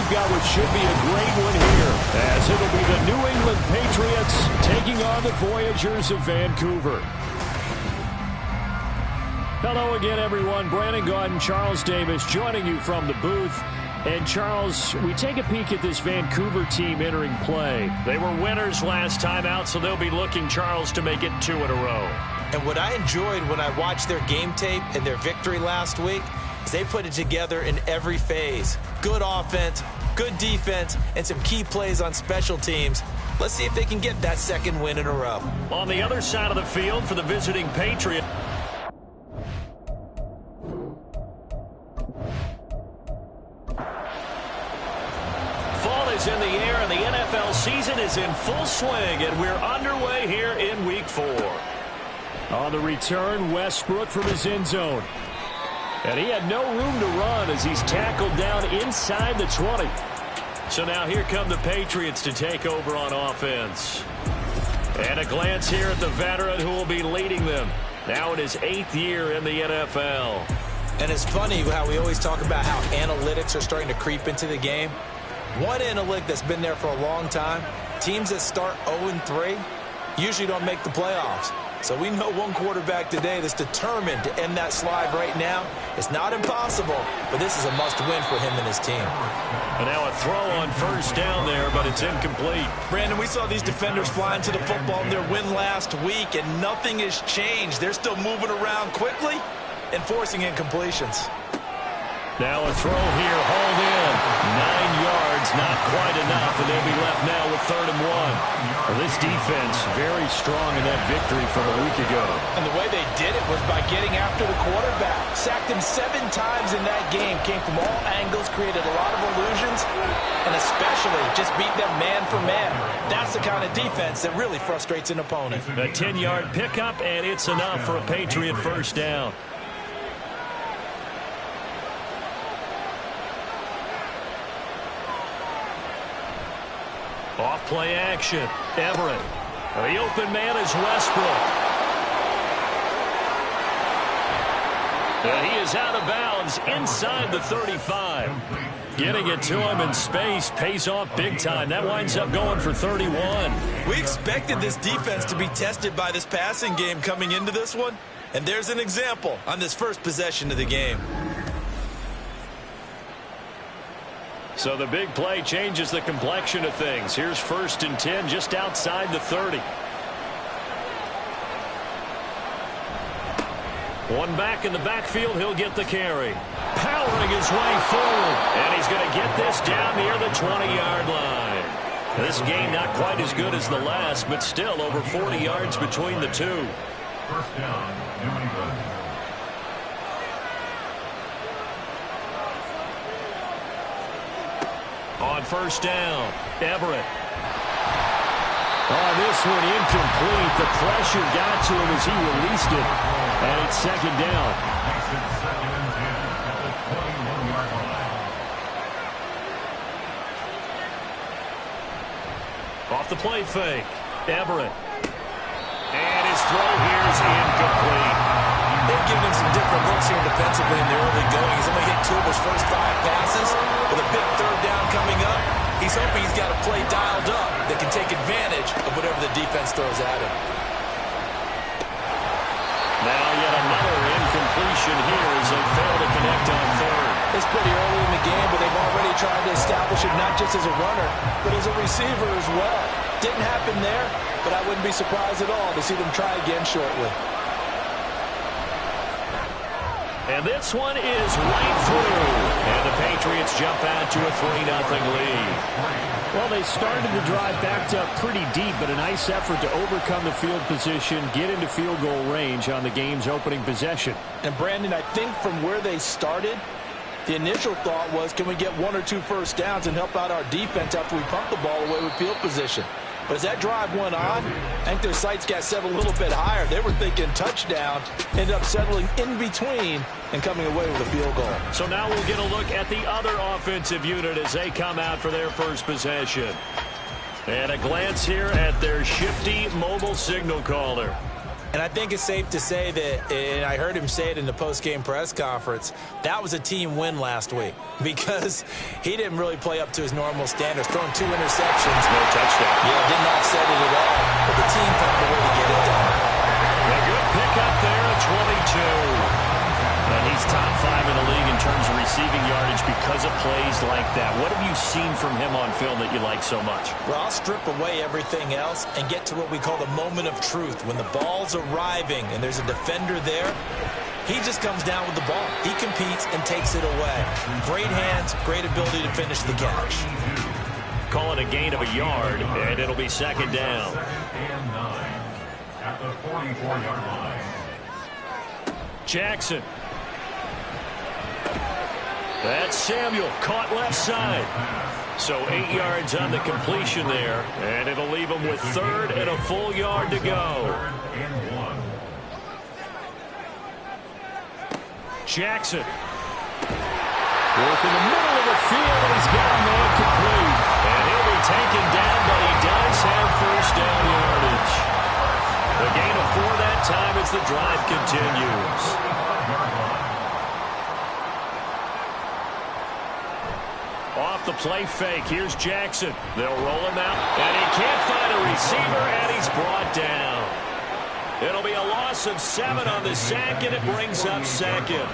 we've got what should be a great one here, as it'll be the New England Patriots taking on the Voyagers of Vancouver. Hello again, everyone. Brandon Gaudin, Charles Davis joining you from the booth. And, Charles, we take a peek at this Vancouver team entering play. They were winners last time out, so they'll be looking, Charles, to make it 2 in a row. And what I enjoyed when I watched their game tape and their victory last week is they put it together in every phase. Good offense, good defense, and some key plays on special teams. Let's see if they can get that second win in a row. On the other side of the field for the visiting Patriots. Fall is in the air, and the NFL season is in full swing, and we're underway here in Week 4. On the return, Westbrook from his end zone. And he had no room to run as he's tackled down inside the 20. So now here come the Patriots to take over on offense. And a glance here at the veteran who will be leading them. Now in his 8th year in the NFL. And it's funny how we always talk about how analytics are starting to creep into the game. One analytic that's been there for a long time, teams that start 0-3 usually don't make the playoffs. So we know one quarterback today that's determined to end that slide right now. It's not impossible, but this is a must-win for him and his team. And now a throw on first down there, but it's incomplete. Brandon, we saw these defenders fly into the football in their win last week, and nothing has changed. They're still moving around quickly and forcing incompletions. Now a throw here, hauled in. 9 yards, not quite enough, and they'll be left now with 3rd and 1. Well, this defense very strong in that victory from a week ago. And the way they did it was by getting after the quarterback. Sacked him 7 times in that game. Came from all angles, created a lot of illusions, and especially just beat them man for man. That's the kind of defense that really frustrates an opponent. A 10-yard pickup, and it's enough for a Patriot first down. Off play action. Everett. The open man is Westbrook. And he is out of bounds inside the 35. Getting it to him in space pays off big time. That winds up going for 31. We expected this defense to be tested by this passing game coming into this one. And there's an example on this first possession of the game. So the big play changes the complexion of things. Here's 1st and 10 just outside the 30. One back in the backfield, he'll get the carry. Powering his way forward. And he's going to get this down near the 20-yard line. This game not quite as good as the last, but still over 40 yards between the two. First down, New England. On first down, Everett. On this one, incomplete. The pressure got to him as he released it. And it's 2nd down. Makes it 2nd and 10 at the 21-yard line. Off the play fake, Everett. And his throw here is incomplete. They've given him some different looks here defensively in the early going. He's only hit 2 of his first 5 passes. With a big 3rd down coming up, he's hoping he's got a play dialed up that can take advantage of whatever the defense throws at him. Now yet another incompletion here as they fail to connect on 3rd. It's pretty early in the game, but they've already tried to establish it not just as a runner, but as a receiver as well. Didn't happen there, but I wouldn't be surprised at all to see them try again shortly. And this one is right through. And the Patriots jump out to a 3-0 lead. Well, they started the drive backed up pretty deep, but a nice effort to overcome the field position, get into field goal range on the game's opening possession. And, Brandon, I think from where they started, the initial thought was, can we get 1 or 2 first downs and help out our defense after we pump the ball away with field position? But as that drive went on, I think their sights got set a little bit higher. They were thinking touchdown, ended up settling in between and coming away with a field goal. So now we'll get a look at the other offensive unit as they come out for their first possession. And a glance here at their shifty mobile signal caller. And I think it's safe to say that, and I heard him say it in the post-game press conference, that was a team win last week because he didn't really play up to his normal standards, throwing 2 interceptions. No touchdown. Yeah, didn't offset it at all, but the team found a way to get it done. A good pickup there at 22. And he's top 5 in the league in terms of receiving yardage because of plays like that. What have you seen from him on film that you like so much? Well, I'll strip away everything else and get to what we call the moment of truth. When the ball's arriving and there's a defender there, he just comes down with the ball. He competes and takes it away. Great hands, great ability to finish the catch. Call it a gain of a yard, and it'll be second down. Second and 9 at the 44-yard line. Jackson. That's Samuel, caught left side. So 8 yards on the completion there, and it'll leave him with 3rd and a full yard to go. Jackson. Working the middle of the field, and he's got a man complete. And he'll be taken down, but he does have first down yardage. The gain of 4 that time as the drive continues. Off the play fake, here's Jackson. They'll roll him out, and he can't find a receiver, and he's brought down. It'll be a loss of 7 on the sack, and it brings up second.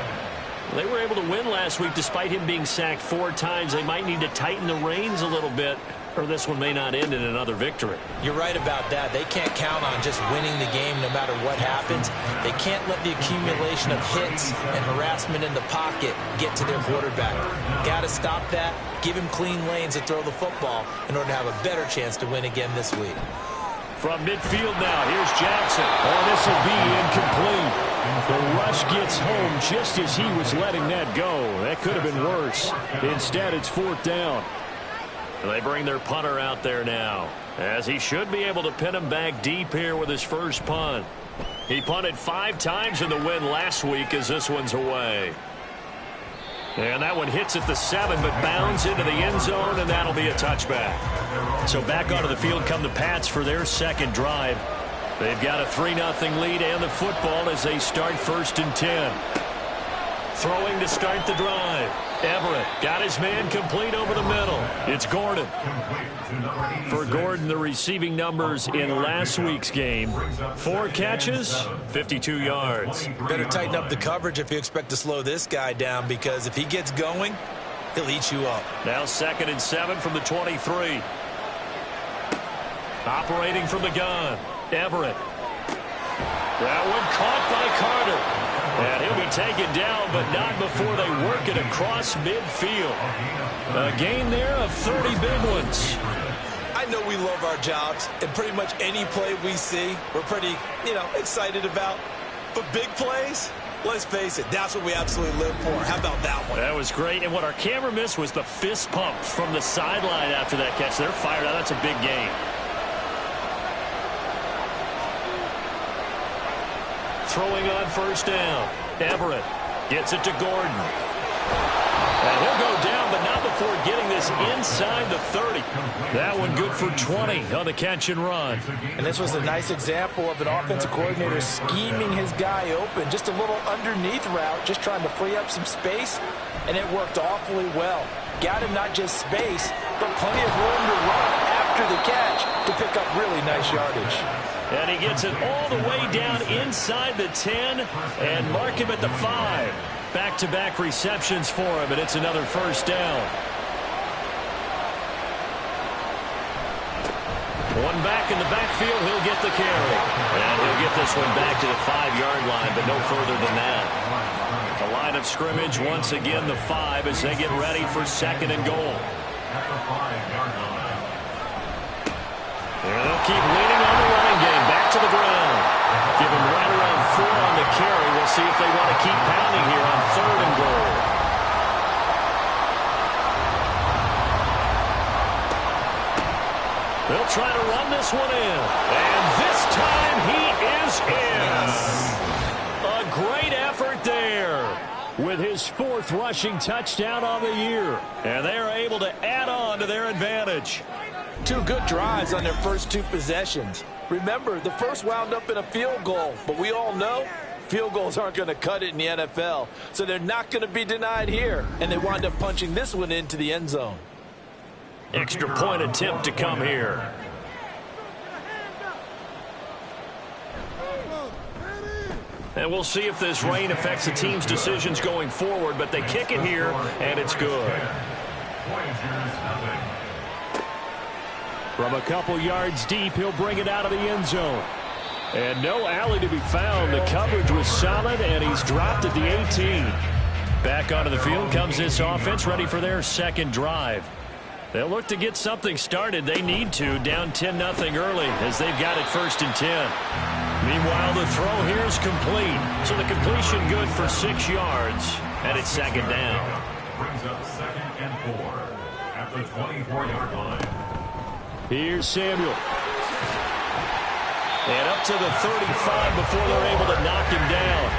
They were able to win last week despite him being sacked 4 times. They might need to tighten the reins a little bit, or this one may not end in another victory. You're right about that. They can't count on just winning the game no matter what happens. They can't let the accumulation of hits and harassment in the pocket get to their quarterback. Got to stop that, give him clean lanes to throw the football in order to have a better chance to win again this week. From midfield now, here's Jackson. Oh, this will be incomplete. The rush gets home just as he was letting that go. That could have been worse. Instead, it's 4th down. They bring their punter out there now, as he should be able to pin him back deep here with his first punt. He punted 5 times in the win last week as this one's away. And that one hits at the 7, but bounds into the end zone, and that'll be a touchback. So back onto the field come the Pats for their second drive. They've got a 3-0 lead and the football as they start 1st and 10. Throwing to start the drive. Everett got his man complete over the middle. It's Gordon. For Gordon, the receiving numbers in last week's game: 4 catches, 52 yards. Better tighten up the coverage if you expect to slow this guy down, because if he gets going, he'll eat you up. Now 2nd and 7 from the 23. Operating from the gun, Everett. That one caught by Carter. And he'll be taken down, but not before they work it across midfield. A gain there of 30 big ones. I know we love our jobs, and pretty much any play we see, we're pretty, excited about. But big plays, let's face it, that's what we absolutely live for. How about that one? That was great, and what our camera missed was the fist pump from the sideline after that catch. They're fired out. That's a big gain. Throwing on 1st down. Everett gets it to Gordon. And he'll go down, but not before getting this inside the 30. That one good for 20 on the catch and run. And this was a nice example of an offensive coordinator scheming his guy open. Just a little underneath route, just trying to free up some space, and it worked awfully well. Got him not just space, but plenty of room to run after the catch to pick up really nice yardage. And he gets it all the way down inside the 10 and mark him at the 5. Back-to-back receptions for him, and it's another 1st down. One back in the backfield, he'll get the carry. And he'll get this one back to the 5-yard line, but no further than that. The line of scrimmage, once again, the 5 as they get ready for 2nd and goal. At the 5-yard line. And they'll keep leaning on the running game. Back to the ground. Give him right around 4 on the carry. We'll see if they want to keep pounding here on 3rd and goal. They'll try to run this one in. And this time he is in. A great effort there with his 4th rushing touchdown on the year. And they are able to add on to their advantage. Two good drives on their first two possessions. Remember, the first wound up in a field goal, but we all know field goals aren't going to cut it in the NFL, so they're not going to be denied here, and they wind up punching this one into the end zone. Extra point attempt to come here. And we'll see if this rain affects the team's decisions going forward, but they kick it here, and it's good. From a couple yards deep, he'll bring it out of the end zone. And no alley to be found. The coverage was solid, and he's dropped at the 18. Back onto the field comes this offense, ready for their second drive. They'll look to get something started. They need to, down 10-0 early, as they've got it 1st and 10. Meanwhile, the throw here is complete. So the completion good for 6 yards, and it's second down. Brings up 2nd and 4 at the 24-yard line. Here's Samuel. And up to the 35 before they're able to knock him down.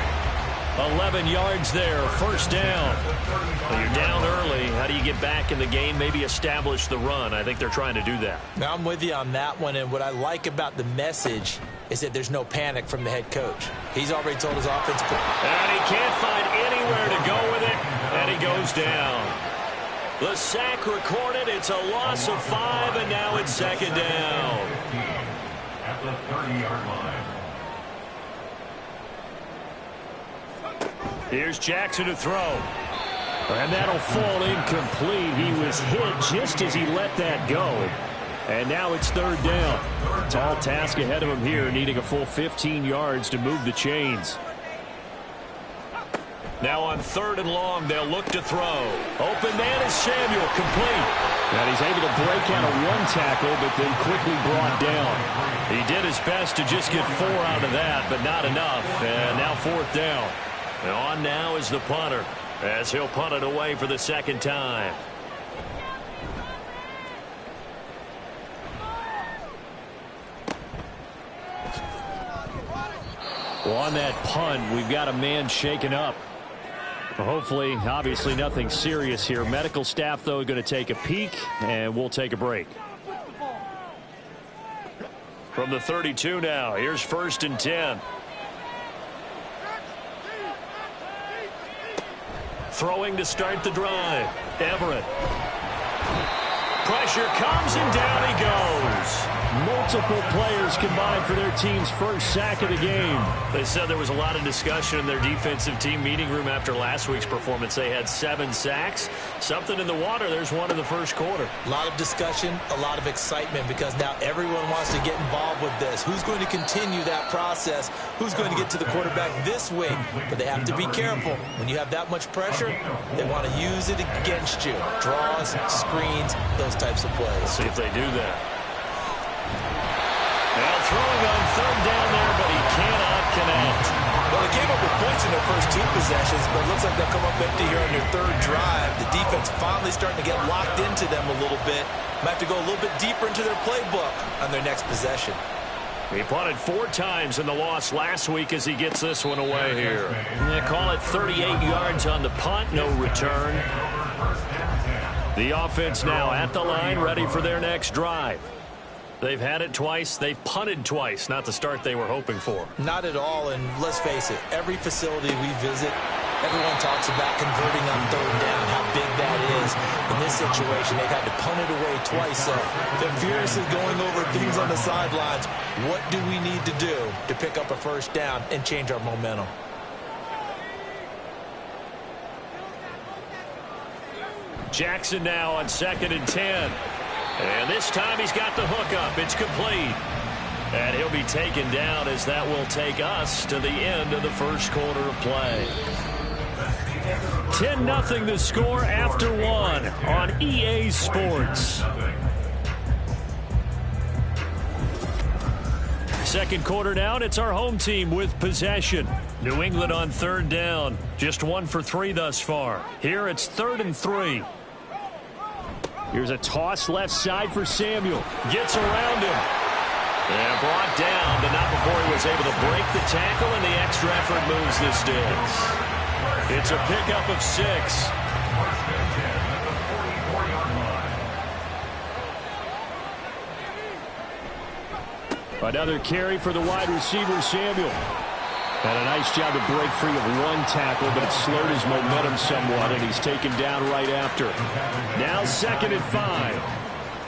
11 yards there, 1st down. Well, you're down early. How do you get back in the game, maybe establish the run? I think they're trying to do that. Now, I'm with you on that one, and what I like about the message is that there's no panic from the head coach. He's already told his offense. And he can't find anywhere to go with it, and he goes down. The sack recorded. It's a loss of 5, and now it's second down. At the 30-yard line. Here's Jackson to throw. And that'll fall incomplete. He was hit just as he let that go. And now it's 3rd down. Tall task ahead of him here, needing a full 15 yards to move the chains. Now on 3rd and long, they'll look to throw. Open man is Samuel, complete. And he's able to break out of one tackle, but then quickly brought down. He did his best to just get 4 out of that, but not enough. And now 4th down. And on now is the punter, as he'll punt it away for the 2nd time. Well, on that punt, we've got a man shaken up. Hopefully, obviously nothing serious here. Medical staff, though, going to take a peek, and we'll take a break. From the 32 now, here's 1st and 10. Throwing to start the drive. Everett. Pressure comes, and down he goes. Multiple players combined for their team's first sack of the game. They said there was a lot of discussion in their defensive team meeting room after last week's performance. They had 7 sacks. Something in the water. There's one in the first quarter. A lot of discussion, a lot of excitement, because now everyone wants to get involved with this. Who's going to continue that process? Who's going to get to the quarterback this week? But they have to be careful. When you have that much pressure, they want to use it against you. Draws, screens, those types of plays. See if they do that. Now throwing on 3rd down there, but he cannot connect. Well, they came up with points in their first 2 possessions, but it looks like they'll come up empty here on their 3rd drive. The defense finally starting to get locked into them a little bit. Might have to go a little bit deeper into their playbook on their next possession. He punted 4 times in the loss last week as he gets this one away here. They call it 38 yards on the punt, no return. The offense now at the line, ready for their next drive. They've had it twice. They've punted twice. Not the start they were hoping for. Not at all, and let's face it, every facility we visit, everyone talks about converting on 3rd down, how big that is. In this situation, they've had to punt it away twice, so they're furiously going over things on the sidelines. What do we need to do to pick up a 1st down and change our momentum? Jackson now on 2nd and 10. And this time he's got the hook up. It's complete. And he'll be taken down as that will take us to the end of the first quarter of play. 10-0 the score after 1 on EA Sports. Second quarter down, it's our home team with possession. New England on 3rd down. Just 1 for 3 thus far. Here it's 3rd and 3. Here's a toss left side for Samuel. Gets around him. And brought down, but not before he was able to break the tackle, and the extra effort moves the sticks. It's a pickup of 6. Another carry for the wide receiver, Samuel. And a nice job to break free of one tackle, but it slowed his momentum somewhat, and he's taken down right after. Now 2nd and 5.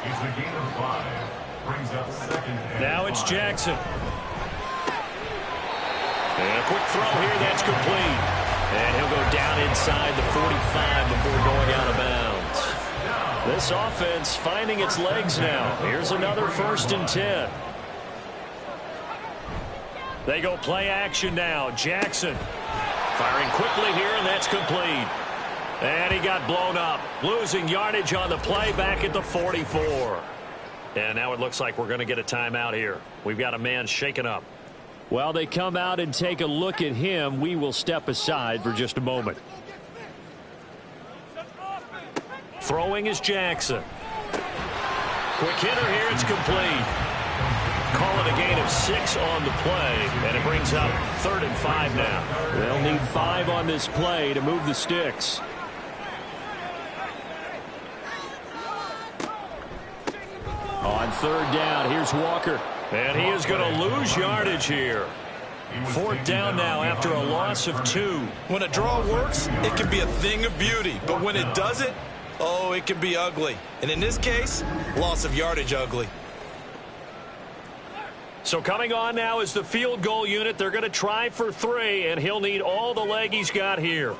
He's the gain of 5. Brings up 2nd and Now it's 5. Jackson. And a quick throw here, that's complete. And he'll go down inside the 45 before going out of bounds. This offense finding its legs now. Here's another 1st and 10. They go play action now. Jackson firing quickly here, and that's complete. And he got blown up, losing yardage on the play back at the 44. And now it looks like we're going to get a timeout here. We've got a man shaken up. While they come out and take a look at him, we will step aside for just a moment. Throwing is Jackson. Quick hitter here, it's complete. Call it a gain of 6 on the play, and it brings up 3rd and 5 now. They'll need 5 on this play to move the sticks. On 3rd down, here's Walker. And he is going to lose yardage here. 4th down now after a loss of 2. When a draw works, it can be a thing of beauty. But when it doesn't, oh, it can be ugly. And in this case, loss of yardage ugly. So coming on now is the field goal unit. They're going to try for 3, and he'll need all the leg he's got here.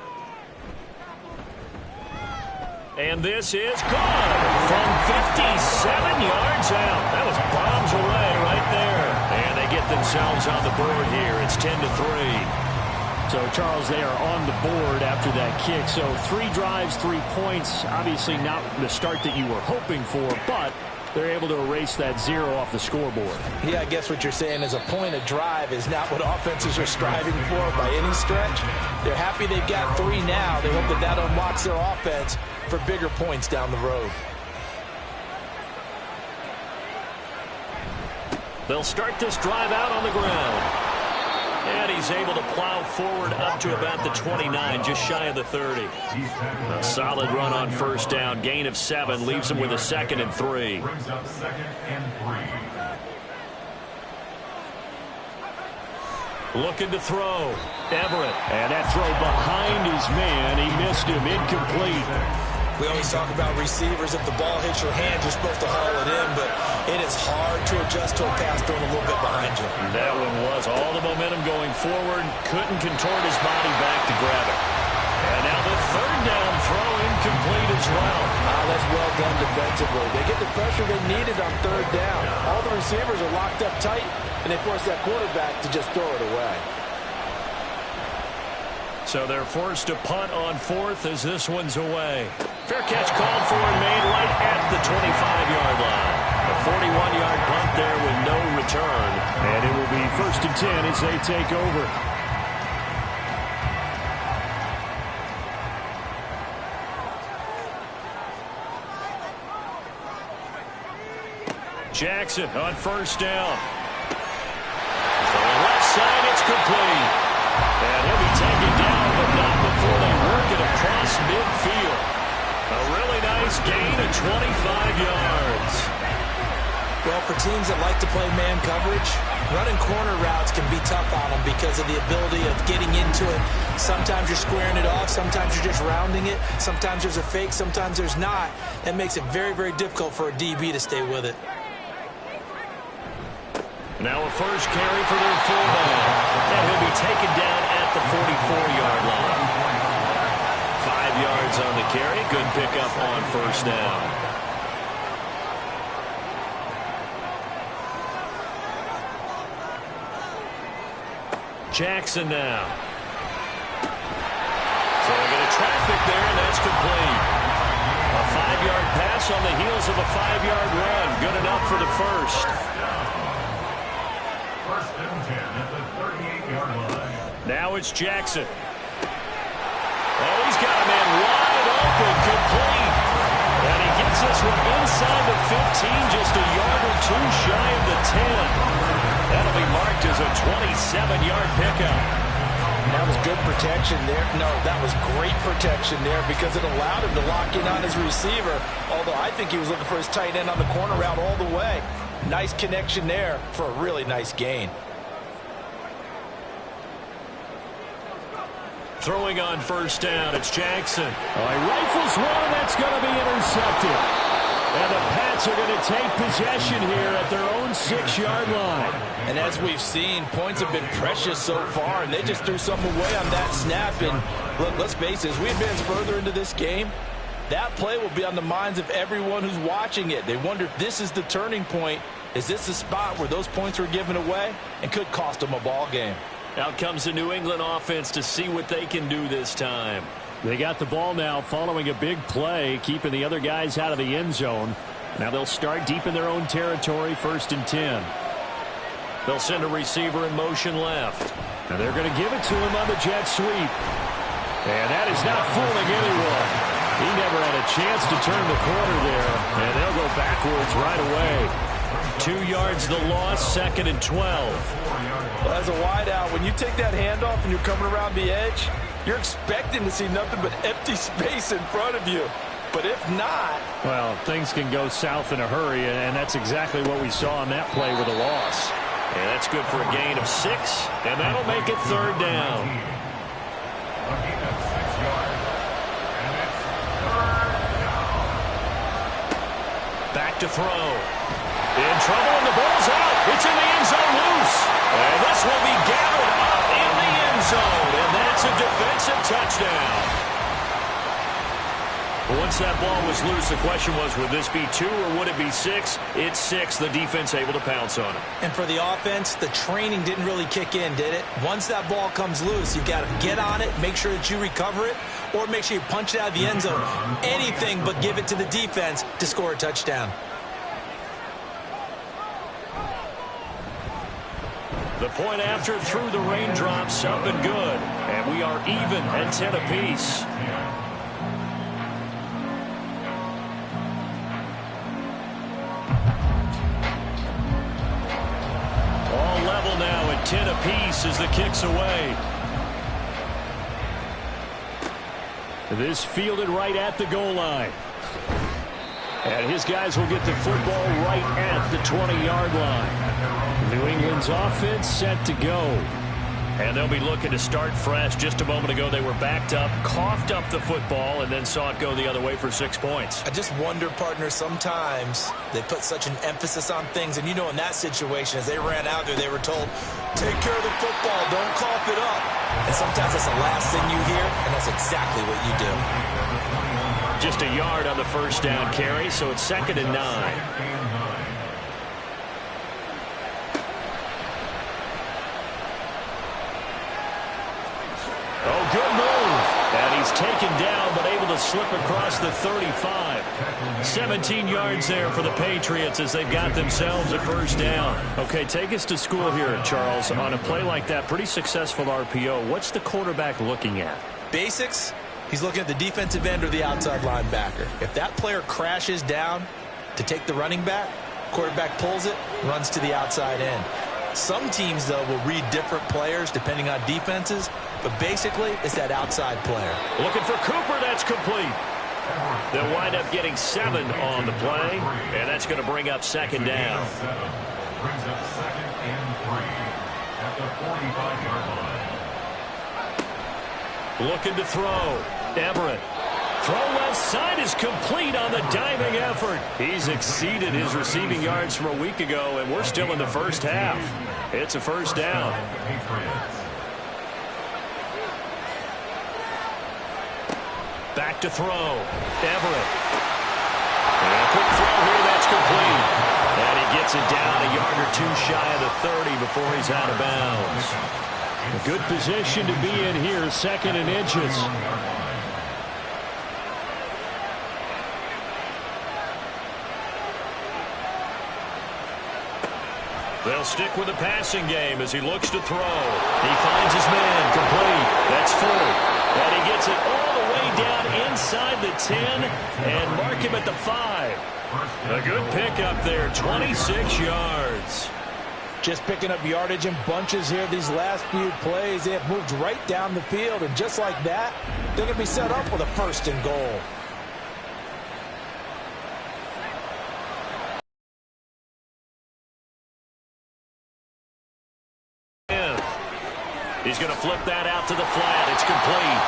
And this is good from 57 yards out. That was bombs away right there. And they get themselves on the board here. It's 10-3. So, Charles, they are on the board after that kick. So 3 drives, 3 points. Obviously not the start that you were hoping for, but they're able to erase that 0 off the scoreboard. Yeah, I guess what you're saying is a point of drive is not what offenses are striving for by any stretch. They're happy they've got 3 now. They hope that that unlocks their offense for bigger points down the road. They'll start this drive out on the ground. And he's able to plow forward up to about the 29, just shy of the 30. A solid run on 1st down. Gain of 7 leaves him with a 2nd and 3. Brings up 2nd and 3. Looking to throw. Everett. And that throw behind his man. He missed him. Incomplete. We always talk about receivers. If the ball hits your hand, you're supposed to haul it in, but it is hard to adjust to a pass thrown a little bit behind you. That one was all the momentum going forward. Couldn't contort his body back to grab it. And now the 3rd down throw incomplete as well. That's well done defensively. They get the pressure they needed on 3rd down. All the receivers are locked up tight, and they force that quarterback to just throw it away. So they're forced to punt on 4th as this one's away. Fair catch called for and made right at the 25-yard line. A 41-yard punt there with no return. And it will be 1st and 10 as they take over. Jackson on 1st down. From the left side, it's complete. And he'll be taken down, but not before they work it across midfield. A really nice gain of 25 yards. Well, for teams that like to play man coverage, running corner routes can be tough on them because of the ability of getting into it. Sometimes you're squaring it off. Sometimes you're just rounding it. Sometimes there's a fake. Sometimes there's not. That makes it very, very difficult for a DB to stay with it. Now a first carry for their fullback. And he'll be taken down at the 44-yard line. 5 yards on the carry. Good pickup on 1st down. Jackson now. Throwing into traffic there, and that's complete. A 5-yard pass on the heels of a 5-yard run. Good enough for the first. 1st and 10 at the 38-yard line. Now it's Jackson. Oh, he's got a man wide open, complete. And he gets this one inside the 15, just a yard or 2 shy of the 10. That'll be marked as a 27-yard pickup. That was good protection there. No, that was great protection there because it allowed him to lock in on his receiver, although I think he was looking for his tight end on the corner route all the way. Nice connection there for a really nice gain. Throwing on first down, it's Jackson. Oh, he rifles one, that's going to be intercepted. And the Pats are going to take possession here at their own 6-yard line. And as we've seen, points have been precious so far, and they just threw something away on that snap. And look, let's face it, as we advance further into this game, that play will be on the minds of everyone who's watching it. They wonder if this is the turning point. Is this the spot where those points were given away and could cost them a ball game? Out comes the New England offense to see what they can do this time. They got the ball now following a big play, keeping the other guys out of the end zone. Now they'll start deep in their own territory, 1st and 10. They'll send a receiver in motion left. And they're going to give it to him on the jet sweep. And that is not fooling anyone. He never had a chance to turn the corner there. And they'll go backwards right away. 2 yards the loss, 2nd and 12. Well, as a wideout, when you take that handoff and you're coming around the edge, you're expecting to see nothing but empty space in front of you. But if not... Well, things can go south in a hurry, and that's exactly what we saw on that play with a loss. And that's good for a gain of 6, and that'll make it 3rd down. A gain of 6 yards. And it's 3rd down. Back to throw. In trouble, and the ball's out. It's in the end zone loose. And this will be gathered up in the end zone. And that's a defensive touchdown. Once that ball was loose, the question was, would this be 2 or would it be 6? It's 6. The defense able to pounce on it. And for the offense, the training didn't really kick in, did it? Once that ball comes loose, you've got to get on it, make sure that you recover it, or make sure you punch it out of the end zone. Anything but give it to the defense to score a touchdown. The point after through the raindrops, up and good. And we are even at 10 apiece. All level now at 10 apiece as the kick's away. This fielded right at the goal line. And his guys will get the football right at the 20-yard line. New England's offense set to go. And they'll be looking to start fresh. Just a moment ago, they were backed up, coughed up the football, and then saw it go the other way for 6 points. I just wonder, partner, sometimes they put such an emphasis on things. And, you know, in that situation, as they ran out there, they were told, take care of the football, don't cough it up. And sometimes that's the last thing you hear, and that's exactly what you do. Just a yard on the first down carry, so it's 2nd and 9. Oh, good move. And he's taken down, but able to slip across the 35. 17 yards there for the Patriots as they've got themselves a first down. Okay, take us to school here, Charles. On a play like that, pretty successful RPO. What's the quarterback looking at? Basics. He's looking at the defensive end or the outside linebacker. If that player crashes down to take the running back, quarterback pulls it, runs to the outside end. Some teams, though, will read different players depending on defenses, but basically it's that outside player. Looking for Cooper, that's complete. They'll wind up getting 7 on the play, and that's going to bring up 2nd down. Brings up 2nd and 3 at the 45-yard line. Looking to throw. Everett. Throw left side is complete on the diving effort. He's exceeded his receiving yards from a week ago, and we're still in the first half. It's a first down. Back to throw. Everett. And a quick throw here, that's complete. And he gets it down a yard or 2 shy of the 30 before he's out of bounds. A good position to be in here, 2nd and inches. They'll stick with the passing game as he looks to throw. He finds his man, complete. That's 4. And he gets it all the way down inside the 10 and mark him at the 5. A good pickup there, 26 yards. Just picking up yardage in bunches here these last few plays. They have moved right down the field, and just like that, they're going to be set up with a 1st and goal. He's going to flip that out to the flat. It's complete.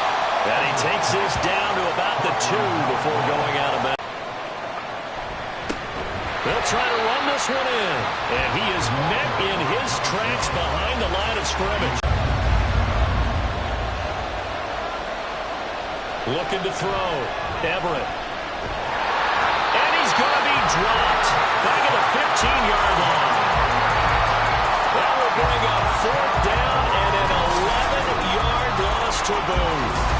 And he takes this down to about the 2 before going out of bounds. They'll try to run this one in. And he is met in his tracks behind the line of scrimmage. Looking to throw. Everett. And he's going to be dropped back at the 15-yard line. That will bring up 4th down and an 11-yard loss to boot.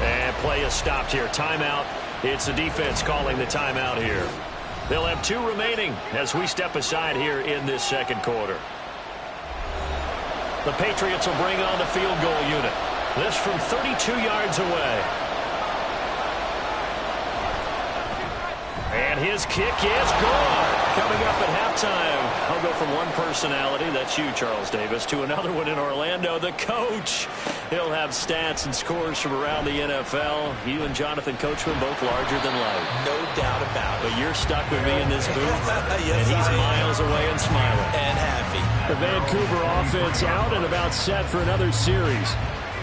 And play is stopped here. Timeout. It's the defense calling the timeout here. They'll have 2 remaining as we step aside here in this second quarter. The Patriots will bring on the field goal unit. This from 32 yards away. And his kick is good. Coming up at halftime, I'll go from one personality, that's you, Charles Davis, to another one in Orlando, the coach. He'll have stats and scores from around the NFL. You and Jonathan Coachman both larger than life. No doubt about it. But you're stuck with me in this booth, Yes, and he's I am. miles away and smiling. And happy. The Vancouver offense out and about set for another series.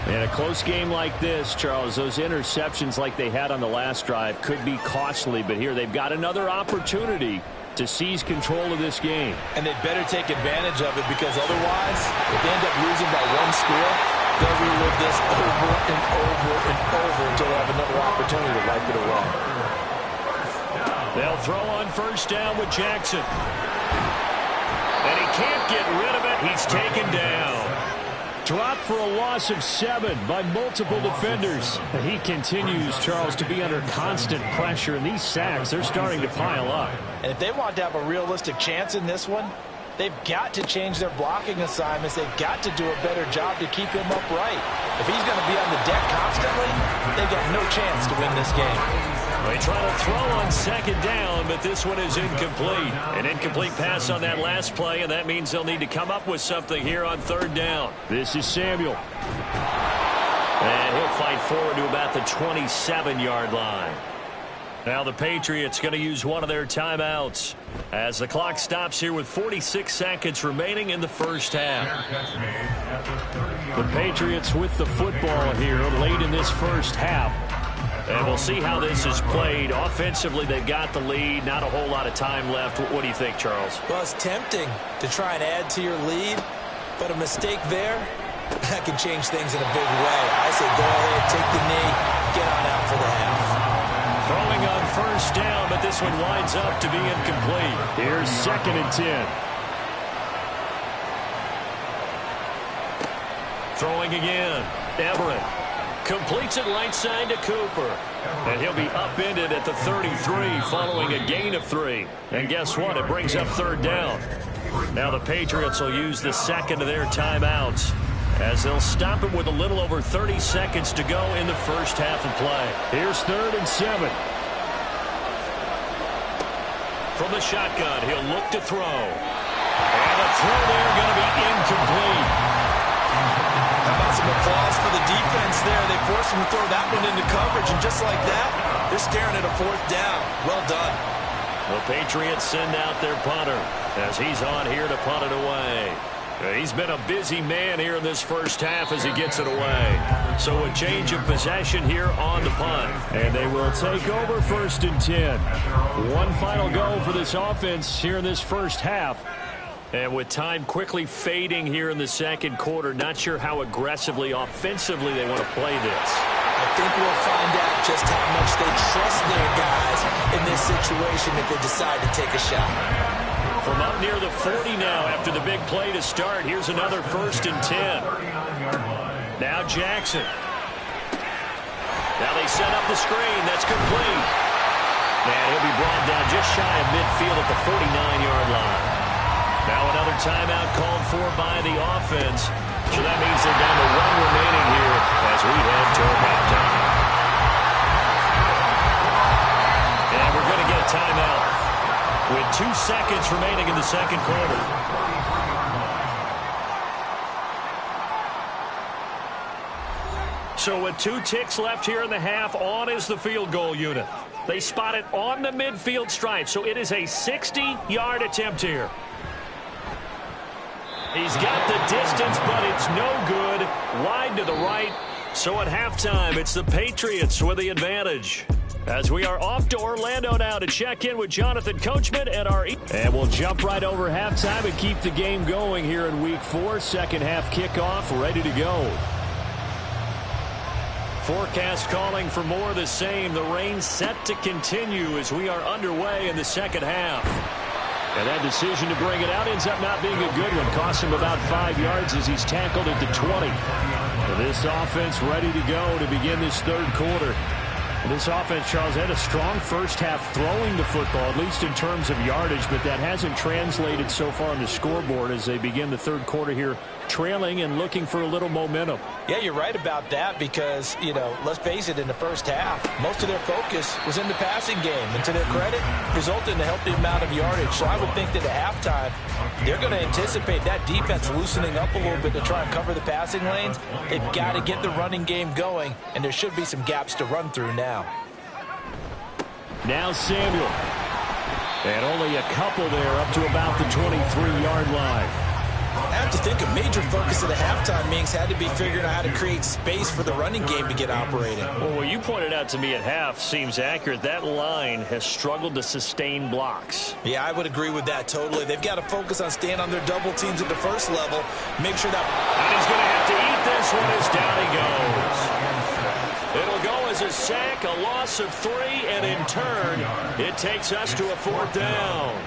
In a close game like this, Charles, those interceptions like they had on the last drive could be costly, but here they've got another opportunity to seize control of this game. And they better take advantage of it, because otherwise, if they end up losing by 1 score, they'll relive this over and over and over until they have another opportunity to wipe it away. They'll throw on 1st down with Jackson. And he can't get rid of it. He's taken down. Dropped for a loss of 7 by multiple defenders. He continues, Charles, to be under constant pressure, and these sacks, they're starting to pile up. And if they want to have a realistic chance in this one, they've got to change their blocking assignments. They've got to do a better job to keep him upright. If he's going to be on the deck constantly, they've got no chance to win this game. They try to throw on 2nd down, but this one is incomplete. An incomplete pass on that last play, and that means they'll need to come up with something here on 3rd down. This is Samuel. And he'll fight forward to about the 27-yard line. Now the Patriots going to use one of their timeouts as the clock stops here with 46 seconds remaining in the first half. The Patriots with the football here late in this first half. And we'll see how this is played. Offensively, they've got the lead. Not a whole lot of time left. What do you think, Charles? Well, it's tempting to try and add to your lead, but a mistake there, that can change things in a big way. I say go ahead, take the knee, get on out for the half. Throwing on 1st down, but this one winds up to be incomplete. Here's 2nd and 10. Throwing again. Everett. Completes it right side to Cooper. And he'll be upended at the 33 following a gain of 3. And guess what? It brings up 3rd down. Now the Patriots will use the 2nd of their timeouts as they'll stop it with a little over 30 seconds to go in the first half of play. Here's 3rd and 7. From the shotgun, he'll look to throw. And the throw there going to be incomplete. How about some applause for the defense there? They forced him to throw that one into coverage, and just like that, they're staring at a 4th down. Well done. The Patriots send out their punter as he's on here to punt it away. He's been a busy man here in this first half as he gets it away. So a change of possession here on the punt. And they will take over 1st and 10. One final go for this offense here in this first half. And with time quickly fading here in the second quarter, not sure how aggressively, offensively they want to play this. I think we'll find out just how much they trust their guys in this situation if they decide to take a shot. From up near the 40 now after the big play to start, here's another 1st and 10. Now Jackson. Now they set up the screen. That's complete. And he'll be brought down just shy of midfield at the 49-yard line. Now another timeout called for by the offense. So that means they're down to 1 remaining here as we head toward halftime. And we're going to get a timeout with 2 seconds remaining in the second quarter. So with 2 ticks left here in the half, on is the field goal unit. They spot it on the midfield stripe, so it is a 60-yard attempt here. He's got the distance, but it's no good. Wide to the right. So at halftime, it's the Patriots with the advantage. As we are off to Orlando now to check in with Jonathan Coachman at our... And we'll jump right over halftime and keep the game going here in Week 4. Second half kickoff, ready to go. Forecast calling for more of the same. The rain set to continue as we are underway in the second half. And that decision to bring it out ends up not being a good one. Cost him about 5 yards as he's tackled at the 20. This offense ready to go to begin this third quarter. This offense, Charles, had a strong first half throwing the football, at least in terms of yardage, but that hasn't translated so far on the scoreboard as they begin the third quarter here, trailing and looking for a little momentum. Yeah, you're right about that because, let's face it, in the first half, most of their focus was in the passing game. And to their credit, resulted in a healthy amount of yardage. So I would think that at halftime, they're going to anticipate that defense loosening up a little bit to try and cover the passing lanes. They've got to get the running game going, and there should be some gaps to run through now. Now Samuel. And only a couple there up to about the 23-yard line. I have to think a major focus at the halftime means had to be figuring out how to create space for the running game to get operating. Well, what you pointed out to me at half seems accurate. That line has struggled to sustain blocks. Yeah, I would agree with that totally. They've got to focus on staying on their double teams at the first level. Make sure that... And he's going to have to eat this one as down he goes. It'll go as a sack, a loss of 3, and in turn, it takes us to a 4th down.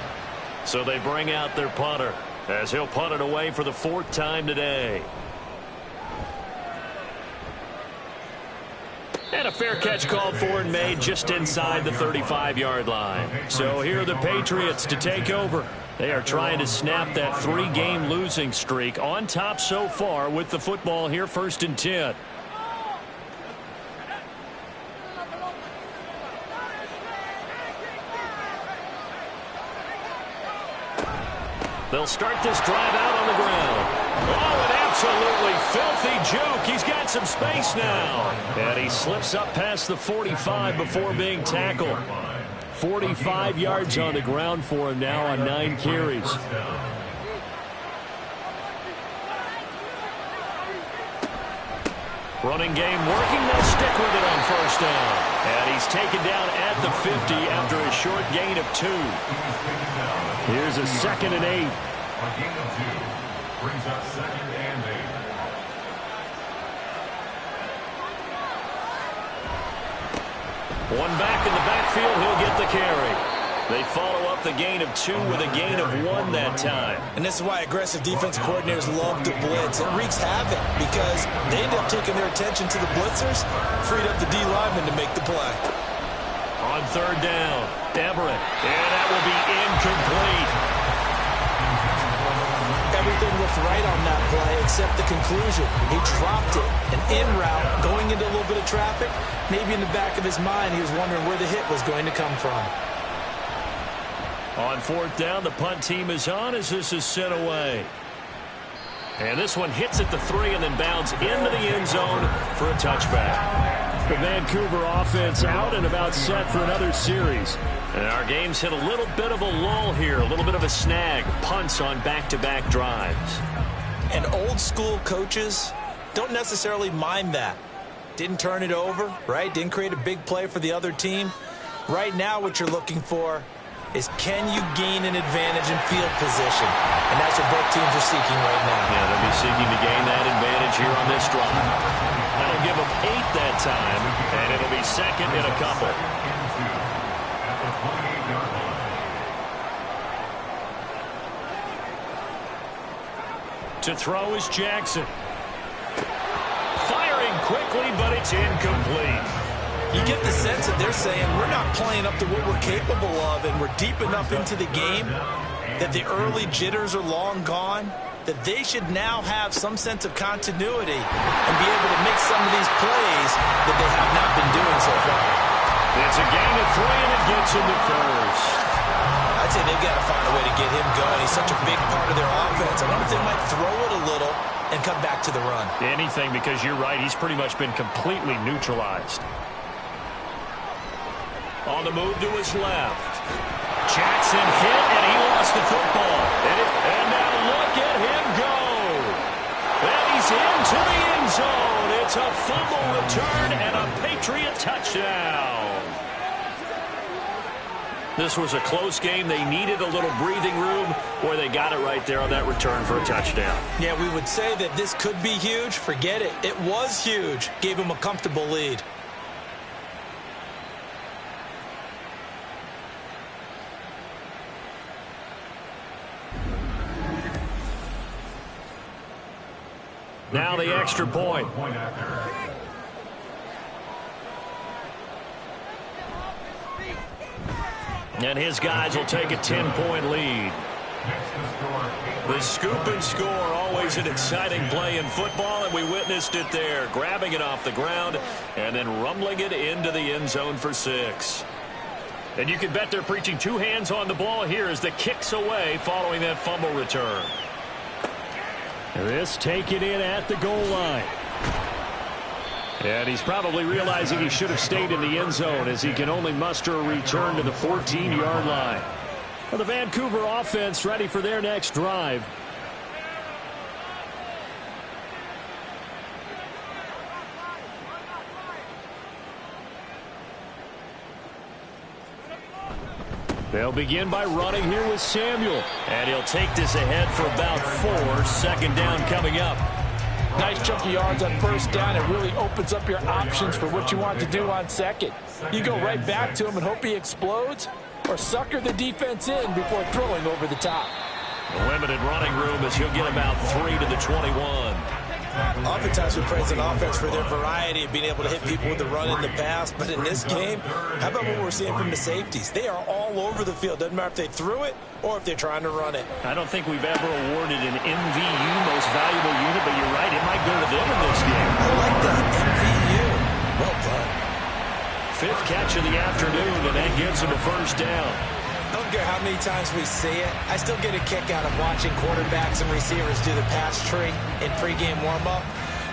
So they bring out their punter as he'll punt it away for the 4th time today. And a fair catch called for and made just inside the 35-yard line. So here are the Patriots to take over. They are trying to snap that 3-game losing streak on top so far with the football here, 1st and 10. They'll start this drive out on the ground. Oh, an absolutely filthy juke. He's got some space now. And he slips up past the 45 before being tackled. 45 yards on the ground for him now on 9 carries. Running game working. They'll stick with it on 1st down. And he's taken down at the 50 after a short gain of 2. Here's a 2nd and 8. A gain of 2 brings up 2nd and 8. One back in the backfield. He'll get the carry. They follow up the gain of 2 with a gain of 1 that time. And this is why aggressive defense coordinators love to blitz. It wreaks havoc because they end up taking their attention to the blitzers, freed up the D lineman to make the play. On 3rd down, Everett. And that will be incomplete. Everything looked right on that play except the conclusion. He dropped it. An in route going into a little bit of traffic. Maybe in the back of his mind he was wondering where the hit was going to come from. On 4th down, the punt team is on as this is sent away. And this one hits at the 3 and then bounds into the end zone for a touchback. The Vancouver offense out and about set for another series. And our game's hit a little bit of a lull here, a little bit of a snag. Punts on back-to-back drives. And old school coaches don't necessarily mind that. Didn't turn it over, right? Didn't create a big play for the other team. Right now what you're looking for is can you gain an advantage in field position? And that's what both teams are seeking right now. Yeah, they'll be seeking to gain that advantage here on this drive. That'll give them 8 that time, and it'll be 2nd and a couple. To throw is Jackson. Firing quickly, but it's incomplete. You get the sense that they're saying we're not playing up to what we're capable of and we're deep enough into the game that the early jitters are long gone, that they should now have some sense of continuity and be able to make some of these plays that they have not been doing so far. It's a gain of 3, and it gets him to first. I'd say they've got to find a way to get him going. He's such a big part of their offense. I wonder if they might throw it a little and come back to the run. Anything, because you're right. He's pretty much been completely neutralized. On the move to his left. Jackson hit, and he lost the football. And now look at him go. And he's into the end zone. It's a fumble return and a Patriot touchdown. This was a close game. They needed a little breathing room, or they got it right there on that return for a touchdown. Yeah, we would say that this could be huge. Forget it. It was huge. Gave him a comfortable lead. Now the extra point. And his guys will take a 10-point lead. The scoop and score, always an exciting play in football, and we witnessed it there, grabbing it off the ground and then rumbling it into the end zone for 6. And you can bet they're preaching 2 hands on the ball here as the kick's away following that fumble return. This taken in at the goal line. And he's probably realizing he should have stayed in the end zone as he can only muster a return to the 14-yard line. Well, the Vancouver offense ready for their next drive. They'll begin by running here with Samuel. And he'll take this ahead for about 4. Second down coming up. Nice chunky yards on first down. It really opens up your options for what you want to do on second. You go right back to him and hope he explodes, or sucker the defense in before throwing over the top. A limited running room as he'll get about 3 to the 21. Oftentimes we praise an offense for their variety of being able to hit people with the run in the pass, but in this game, how about what we're seeing from the safeties? They are all over the field. Doesn't matter if they threw it or if they're trying to run it. I don't think we've ever awarded an MVU, most valuable unit, but you're right, it might go to them in this game. I like that, MVU. Well done. 5th catch of the afternoon, and that gets him a first down. I don't care how many times we see it. I still get a kick out of watching quarterbacks and receivers do the pass tree in pregame warm-up.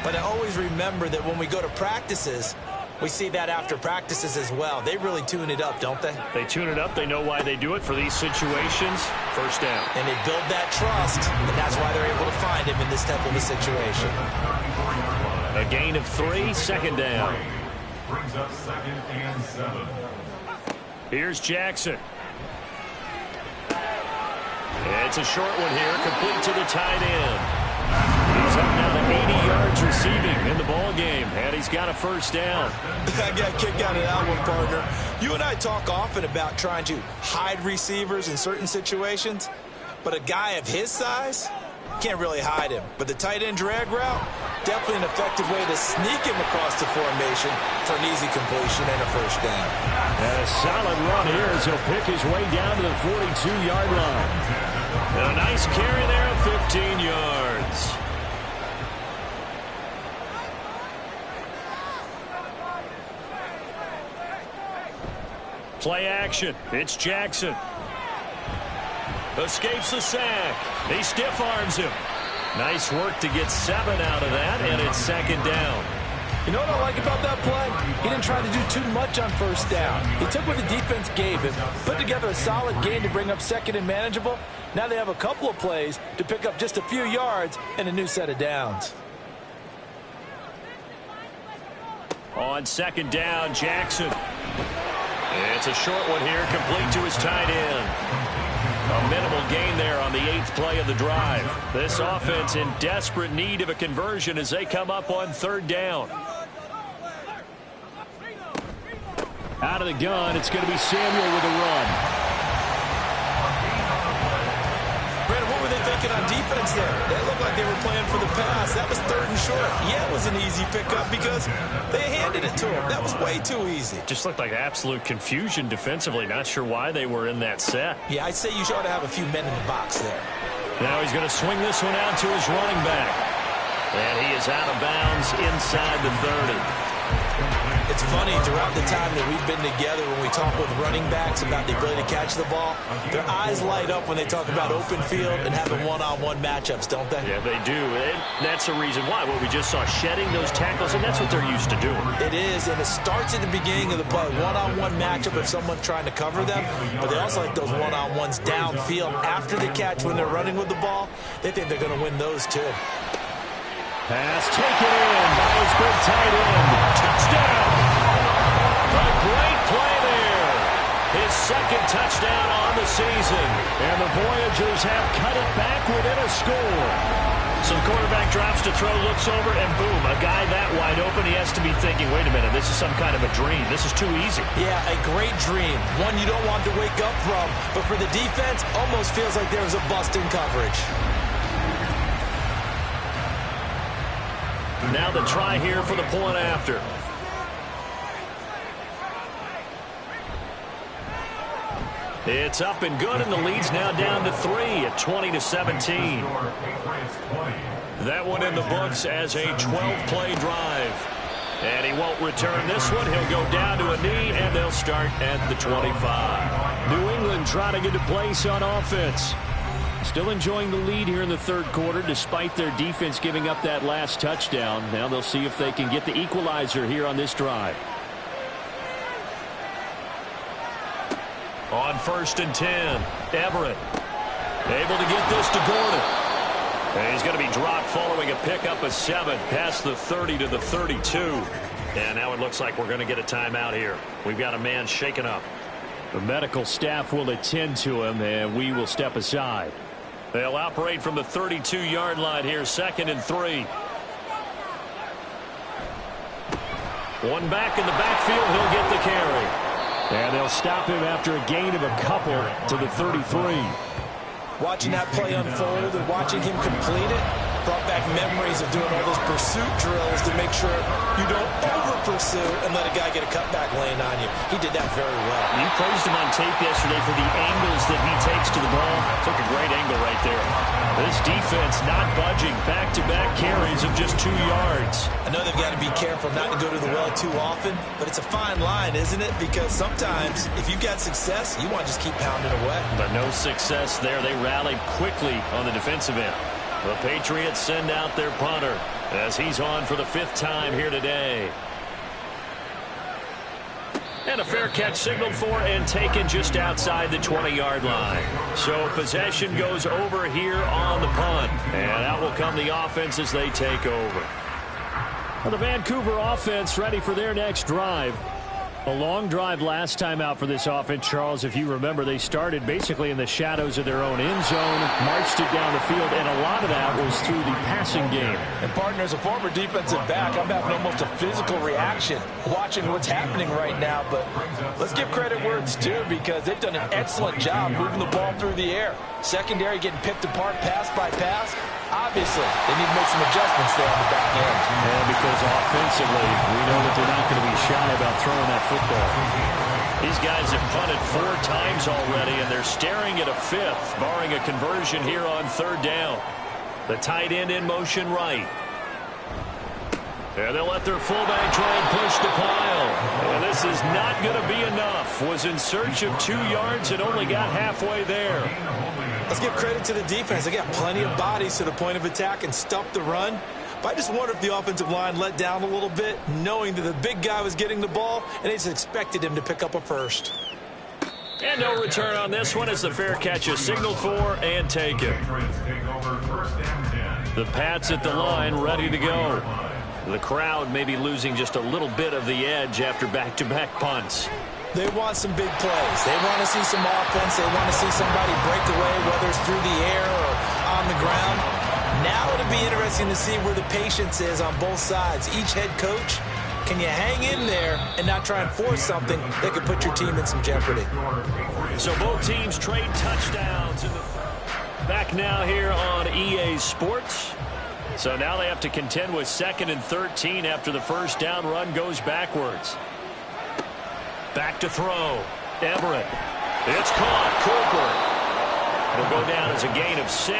But I always remember that when we go to practices, we see that after practices as well. They really tune it up, don't they? They tune it up. They know why they do it for these situations. First down. And they build that trust, and that's why they're able to find him in this type of a situation. A gain of 3, second down. Brings up 2nd and 7. Here's Jackson. It's a short one here, complete to the tight end. He's up now to 80 yards receiving in the ball game, and he's got a first down. I got a kick out of that one, partner. You and I talk often about trying to hide receivers in certain situations, but a guy of his size can't really hide him. But the tight end drag route, definitely an effective way to sneak him across the formation for an easy completion and a first down. And a solid run here as he'll pick his way down to the 42-yard line. And a nice carry there of 15 yards. Play action. It's Jackson. Escapes the sack. He stiff arms him. Nice work to get 7 out of that, and it's second down. You know what I like about that play? He didn't try to do too much on first down. He took what the defense gave him, put together a solid gain to bring up second and manageable. Now they have a couple of plays to pick up just a few yards and a new set of downs. On second down, Jackson. It's a short one here, complete to his tight end. A minimal gain there on the 8th play of the drive. This offense in desperate need of a conversion as they come up on 3rd down. Out of the gun, it's going to be Samuel with a run. Brandon, what were they thinking looking on defense there. They looked like they were playing for the pass. That was 3rd and short. Yeah, it was an easy pickup because they handed it to him. That was way too easy. Just looked like absolute confusion defensively. Not sure why they were in that set. Yeah, I'd say you ought to have a few men in the box there. Now he's going to swing this one out to his running back. And he is out of bounds inside the 30. It's funny, throughout the time that we've been together, when we talk with running backs about the ability to catch the ball, their eyes light up when they talk about open field and having one-on-one matchups, don't they? Yeah, they do. And that's the reason why. What we just saw, shedding those tackles, and that's what they're used to doing. It is, and it starts at the beginning of the play. One-on-one matchup if someone's trying to cover them, but they also like those one-on-ones downfield after the catch when they're running with the ball. They think they're going to win those, too. Pass taken in by his big tight end. Touchdown! A great play there. His 2nd touchdown on the season. And the Voyagers have cut it back within a score. So the quarterback drops to throw, looks over, and boom, a guy that wide open, he has to be thinking, wait a minute, this is some kind of a dream. This is too easy. Yeah, a great dream. One you don't want to wake up from. But for the defense, almost feels like there was a bust in coverage. Now the try here for the point after. It's up and good, and the lead's now down to 3 at 20-17. That one in the books as a 12-play drive. And he won't return this one. He'll go down to a knee, and they'll start at the 25. New England trying to get a place on offense. Still enjoying the lead here in the 3rd quarter despite their defense giving up that last touchdown. Now they'll see if they can get the equalizer here on this drive. On 1st and 10, Everett able to get this to Gordon. And he's going to be dropped following a pickup of 7 past the 30 to the 32. And now it looks like we're going to get a timeout here. We've got a man shaken up. The medical staff will attend to him, and we will step aside. They'll operate from the 32-yard line here, 2nd and 3. One back in the backfield, he'll get the carry. And they'll stop him after a gain of a couple to the 33. Watching that play unfold and watching him complete it brought back memories of doing all those pursuit drills to make sure you don't over-pursue and let a guy get a cutback lane on you. He did that very well. You praised him on tape yesterday for the angles that he takes to the ball. Took a great angle right there. This defense not budging. Back-to-back carries of just 2 yards. I know they've got to be careful not to go to the well too often, but it's a fine line, isn't it? Because sometimes if you've got success, you want to just keep pounding away. But no success there. They rallied quickly on the defensive end. The Patriots send out their punter as he's on for the 5th time here today. And a fair catch signaled for and taken just outside the 20-yard line. So possession goes over here on the punt. And out will come the offense as they take over. Well, the Vancouver offense ready for their next drive. A long drive last time out for this offense, Charles. If you remember, they started basically in the shadows of their own end zone, marched it down the field, and a lot of that was through the passing game. And, partner, as a former defensive back, I'm having almost a physical reaction watching what's happening right now. But let's give credit where it's due because they've done an excellent job moving the ball through the air. Secondary getting picked apart pass by pass. Obviously, they need to make some adjustments there on the back end. And because offensively, we know that they're not going to be shy about throwing that football. These guys have punted 4 times already, and they're staring at a 5th, barring a conversion here on 3rd down. The tight end in motion right. And they'll let their fullback try and push the pile. And this is not going to be enough. Was in search of 2 yards and only got halfway there. Let's give credit to the defense. They got plenty of bodies to the point of attack and stop the run. But I just wonder if the offensive line let down a little bit, knowing that the big guy was getting the ball, and they just expected him to pick up a first. And no return on this one as the fair catch is signaled for and taken. The Pats at the line ready to go. The crowd may be losing just a little bit of the edge after back-to-back punts. They want some big plays. They want to see some offense. They want to see somebody break away, whether it's through the air or on the ground. Now it'll be interesting to see where the patience is on both sides. Each head coach, can you hang in there and not try and force something that could put your team in some jeopardy? So both teams trade touchdowns in the back back now here on EA Sports. So now they have to contend with 2nd and 13 after the first down run goes backwards. Back to throw. Everett. It's caught. Cooper. It'll go down as a gain of 6.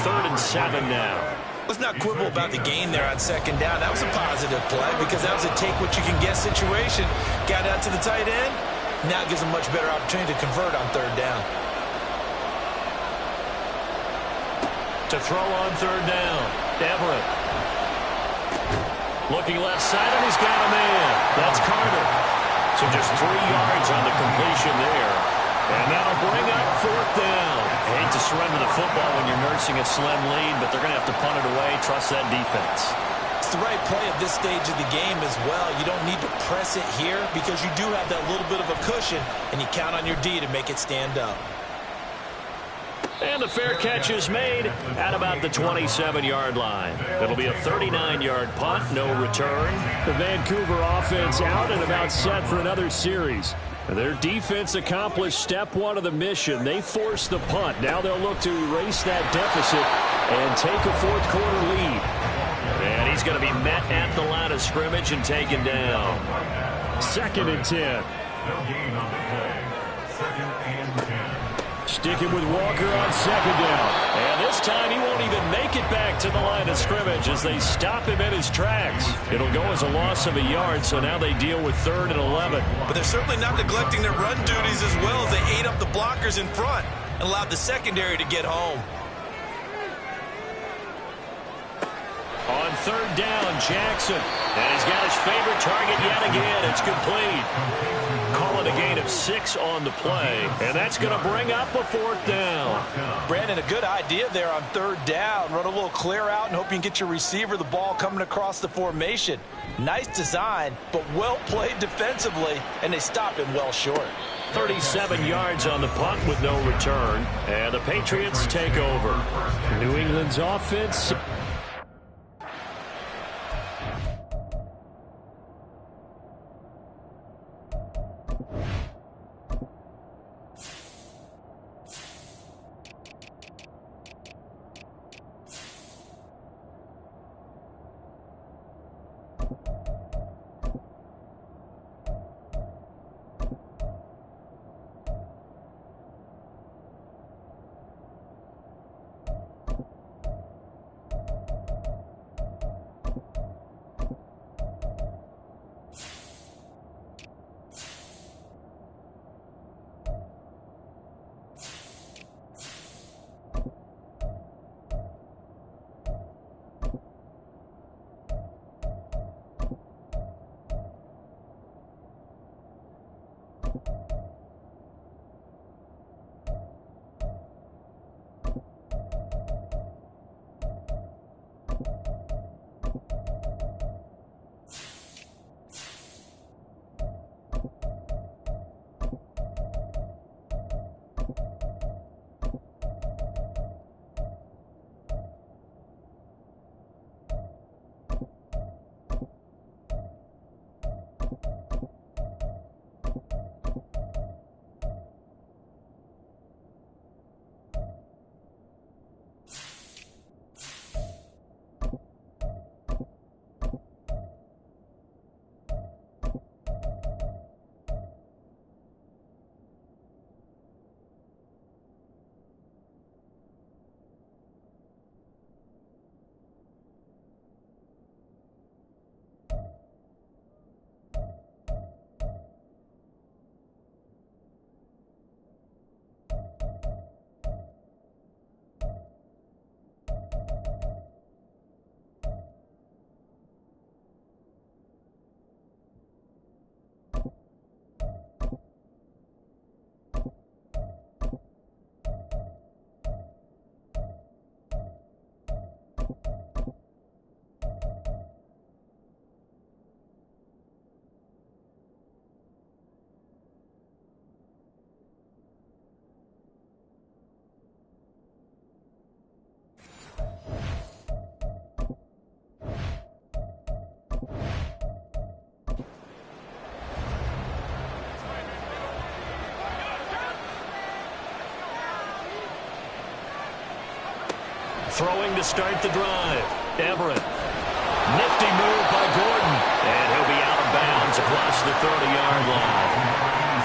3rd and 7 now. Let's not quibble about the gain there on 2nd down. That was a positive play because that was a take-what-you-can-get situation. Got out to the tight end. Now it gives them much better opportunity to convert on 3rd down. To throw on 3rd down. Everett. Looking left side, and he's got a man. That's Carter. So just 3 yards on the completion there. And that'll bring up 4th down. I hate to surrender the football when you're nursing a slim lead, but they're going to have to punt it away. Trust that defense. It's the right play at this stage of the game as well. You don't need to press it here because you do have that little bit of a cushion, and you count on your D to make it stand up. And the fair catch is made at about the 27-yard line. It'll be a 39-yard punt, no return. The Vancouver offense out and about set for another series. Their defense accomplished step 1 of the mission. They forced the punt. Now they'll look to erase that deficit and take a 4th quarter lead. And he's going to be met at the line of scrimmage and taken down. 2nd and 10. No gain on the play. 2nd and 10. Sticking with Walker on 2nd down. And this time he won't even make it back to the line of scrimmage as they stop him in his tracks. It'll go as a loss of a yard, so now they deal with 3rd and 11. But they're certainly not neglecting their run duties as well as they ate up the blockers in front and allowed the secondary to get home. On 3rd down, Jackson. And he's got his favorite target yet again. It's complete. Call it a gain of 6 on the play. And that's going to bring up a 4th down. Brandon, a good idea there on 3rd down. Run a little clear out and hope you can get your receiver the ball coming across the formation. Nice design, but well played defensively, and they stop him well short. 37 yards on the punt with no return. And the Patriots take over. New England's offense. Throwing to start the drive. Everett. Nifty move by Gordon. And he'll be out of bounds across the 30-yard line.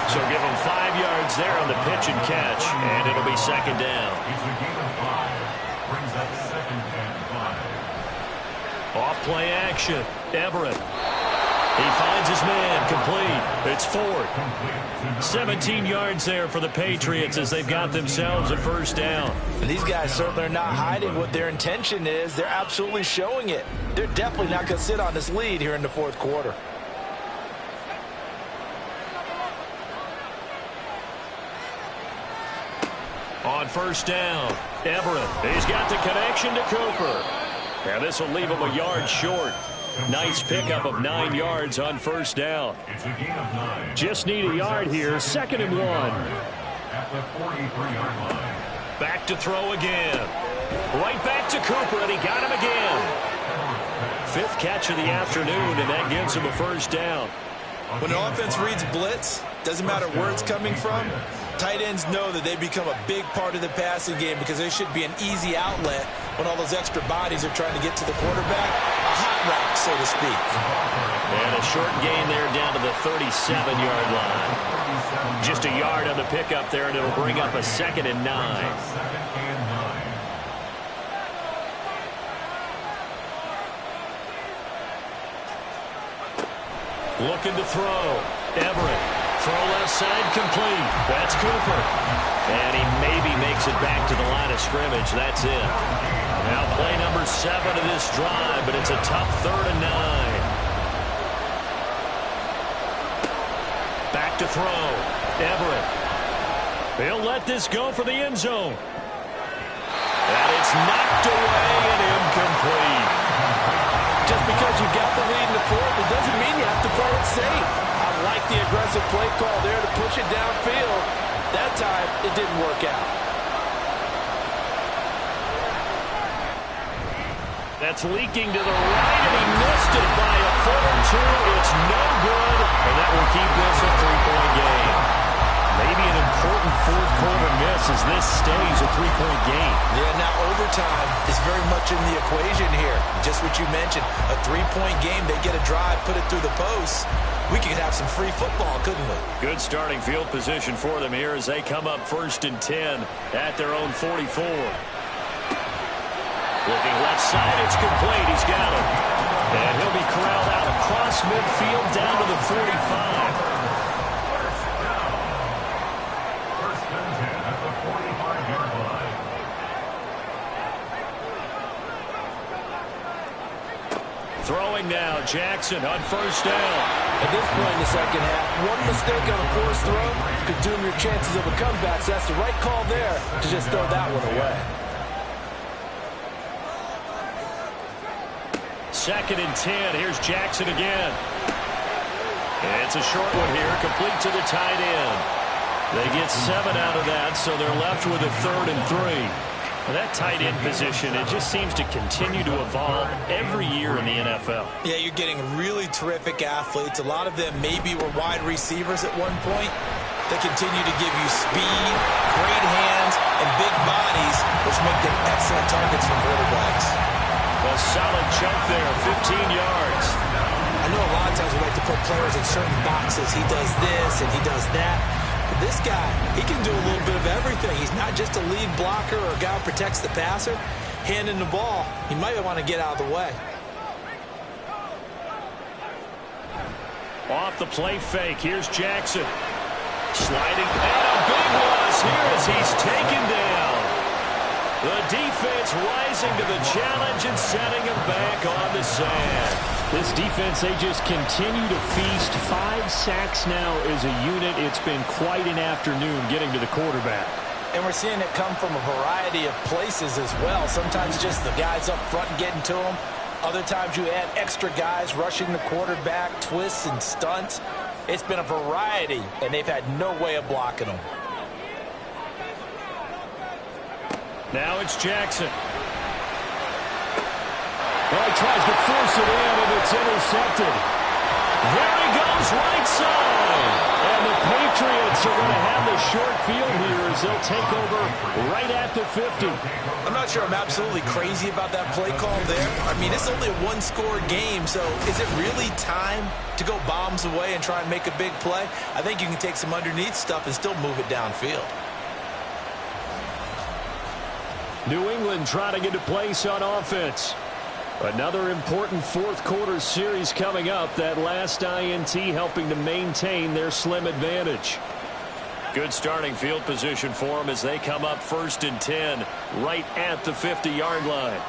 So give him 5 yards there on the pitch and catch, and it'll be second down. It's a gain of 5. Brings up second and 5. Off play action. Everett. He finds his man. Complete. It's Ford. 17 yards there for the Patriots as they've got themselves a first down. And these guys certainly are not hiding what their intention is. They're absolutely showing it. They're definitely not going to sit on this lead here in the fourth quarter. On first down, Everett. He's got the connection to Cooper. And this will leave him a yard short. Nice pickup of 9 yards on first down. It's a gain of 9. Just need a yard here. Second and 1. At the 43-yard line. Back to throw again. Right back to Cooper, and he got him again. 5th catch of the afternoon, and that gives him a first down. When the offense reads blitz, doesn't matter where it's coming from, tight ends know that they become a big part of the passing game because there should be an easy outlet when all those extra bodies are trying to get to the quarterback. A hot route, so to speak. And a short gain there down to the 37-yard line. Just a yard on the pickup there, and it'll bring up a second and 9. Second and 9. Looking to throw. Everett. Throw left side complete. That's Cooper. And he maybe makes it back to the line of scrimmage. That's it. Now play number 7 of this drive, but it's a tough 3rd and 9. Back to throw. Everett. He'll let this go for the end zone. And it's knocked away and incomplete. Just because you got the lead in the fourth, it doesn't mean you have to play it safe. I like the aggressive play call there to push it downfield. That time, it didn't work out. That's leaking to the right, and he missed it by a foot or two. It's no good, and that will keep this a 3-point game. Maybe an important fourth quarter miss as this stays a 3-point game. Yeah, now overtime is very much in the equation here. Just what you mentioned, a 3-point game. They get a drive, put it through the post. We could have some free football, couldn't we? Good starting field position for them here as they come up 1st and 10 at their own 44. Looking left side, it's complete. He's got it. And he'll be corralled out across midfield down to the 45. Throwing now, Jackson on first down. At this point in the second half, one mistake on a forced throw could doom your chances of a comeback. So that's the right call there to just throw that one away. 2nd and 10. Here's Jackson again. And it's a short one here, complete to the tight end. They get 7 out of that, so they're left with a 3rd and 3. Well, that tight end position, it just seems to continue to evolve every year in the NFL. Yeah, you're getting really terrific athletes. A lot of them maybe were wide receivers at one point. They continue to give you speed, great hands, and big bodies, which make them excellent targets for quarterbacks. A solid chunk there, 15 yards. I know a lot of times we like to put players in certain boxes. He does this and he does that. But this guy, he can do a little bit of everything. He's not just a lead blocker or a guy who protects the passer. Handing the ball, he might want to get out of the way. Off the play fake, here's Jackson. Sliding, and a big loss here as he's taken down. The defense rising to the challenge and setting him back on the sand. This defense, they just continue to feast. 5 sacks now as a unit. It's been quite an afternoon getting to the quarterback. And we're seeing it come from a variety of places as well. Sometimes just the guys up front getting to him. Other times you add extra guys rushing the quarterback, twists and stunts. It's been a variety, and they've had no way of blocking them. Now it's Jackson. Well, he tries to force it in, and it's intercepted. There he goes, right side. And the Patriots are going to have the short field here as they'll take over right at the 50. I'm not sure I'm absolutely crazy about that play call there. I mean, it's only a one-score game, so is it really time to go bombs away and try and make a big play? I think you can take some underneath stuff and still move it downfield. New England trying to get a place on offense. Another important fourth quarter series coming up. That last INT helping to maintain their slim advantage. Good starting field position for them as they come up 1st and 10 right at the 50-yard line.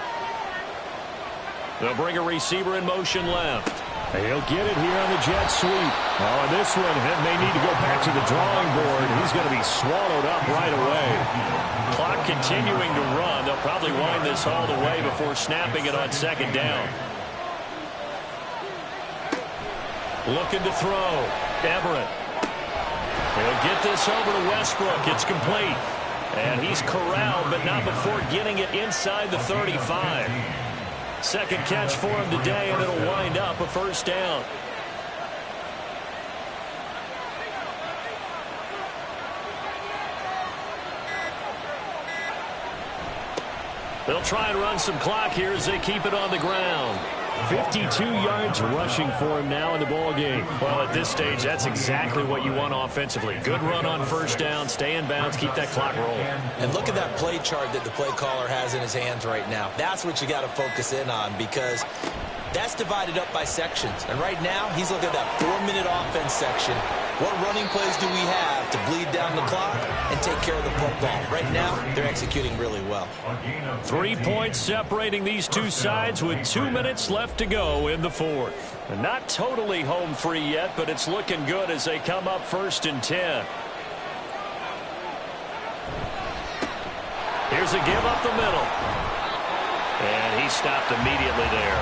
They'll bring a receiver in motion left. He'll get it here on the jet sweep. Oh, and this one may need to go back to the drawing board. He's going to be swallowed up right away. Clock continuing to run. They'll probably wind this all the way before snapping it on 2nd down. Looking to throw. Everett. He'll get this over to Westbrook. It's complete. And he's corralled, but not before getting it inside the 35. Second catch for him today, and it'll wind up a 1st down. They'll try and run some clock here as they keep it on the ground. 52 yards rushing for him now in the ball game. Well, at this stage, that's exactly what you want offensively. Good run on 1st down, stay in bounds, keep that clock rolling. And look at that play chart that the play caller has in his hands right now. That's what you got to focus in on because that's divided up by sections. And right now, he's looking at that 4-minute offense section. What running plays do we have to bleed down the clock and take care of the football? Right now, they're executing really well. 3 points separating these two sides with 2 minutes left to go in the 4th. And not totally home free yet, but it's looking good as they come up 1st and 10. Here's a give up the middle. And he stopped immediately there.